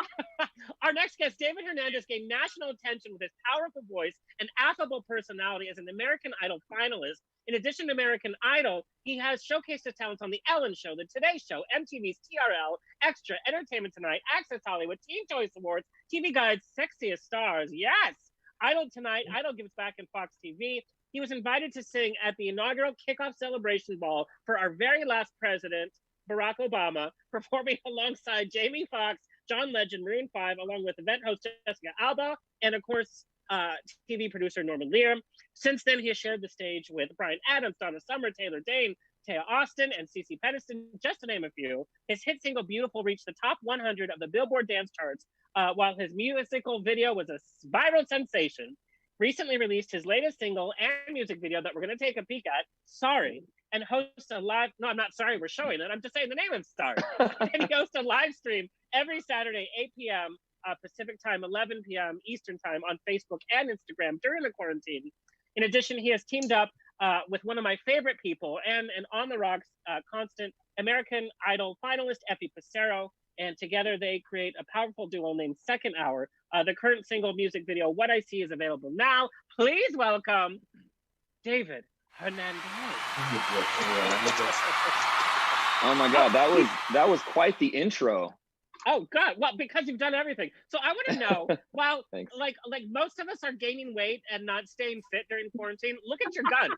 Our next guest, David Hernandez, gained national attention with his powerful voice and affable personality as an American Idol finalist. In addition to American Idol, he has showcased his talents on The Ellen Show, The Today Show, MTV's TRL, Extra, Entertainment Tonight, Access Hollywood, Teen Choice Awards, TV Guide's Sexiest Stars. Yes! Idol Tonight, Idol Gives Back, and Fox TV. He was invited to sing at the inaugural kickoff celebration ball for our very last president, Barack Obama, performing alongside Jamie Foxx, John Legend, Maroon 5, along with event host Jessica Alba, and of course, TV producer Norman Lear. Since then, he has shared the stage with Bryan Adams, Donna Summer, Taylor Dayne, Taya Austin, and Cece Peniston, just to name a few. His hit single Beautiful reached the top 100 of the Billboard dance charts, while his musical video was a viral sensation. Recently released his latest single and music video that we're going to take a peek at, Sorry, and hosts a live, no, I'm not sorry we're showing it, I'm just saying the name is Sorry. And he hosts a live stream every Saturday, 8 p.m. Pacific time, 11 p.m. Eastern time on Facebook and Instagram during the quarantine. In addition, he has teamed up with one of my favorite people and an On the Rocks constant American Idol finalist, Effie Passero, and together they create a powerful duo named Second Hour. The current single music video, What I See, is available now. Please welcome David Hernandez. Oh my God, that was quite the intro. Oh God! Well, because you've done everything. So I want to know. While Thanks. like most of us are gaining weight and not staying fit during quarantine, look at your guns.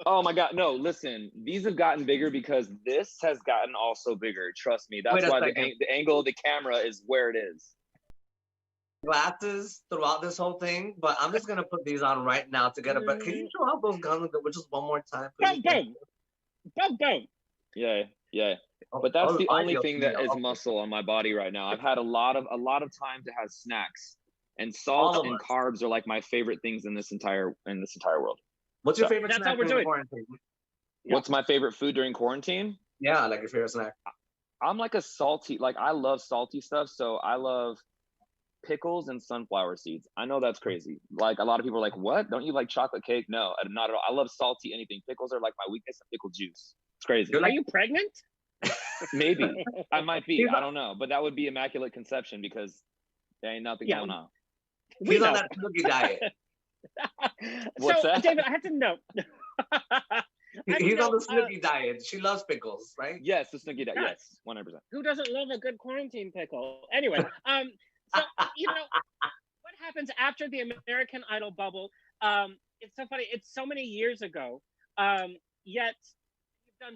Oh my God, no, listen, these have gotten bigger because this has gotten also bigger. Trust me. That's why the angle of the camera is where it is. Glasses throughout this whole thing, but I'm just gonna put these on right now together. But can you show out those guns with just one more time, please? Boom, boom, boom. Yeah. But that's the only thing that is muscle on my body right now. I've had a lot of time to have snacks, and salt and carbs are like my favorite things in this entire world. What's your favorite snack during quarantine? What's my favorite food during quarantine? Yeah, like your favorite snack. I'm like a salty, like I love salty stuff. So I love pickles and sunflower seeds. I know that's crazy. Like a lot of people are like, what? Don't you like chocolate cake? No, not at all. I love salty anything. Pickles are like my weakness, and pickle juice. It's crazy. Are you pregnant? Maybe. I might be. I don't know. But that would be immaculate conception because there ain't nothing going on. He's on that Snooki diet. What's that? David, I have to know. He's on the Snooki diet. She loves pickles, right? Yes, the Snooki diet. Yes, 100%. Who doesn't love a good quarantine pickle? Anyway, so you know what happens after the American Idol bubble? It's so funny. It's so many years ago. Yet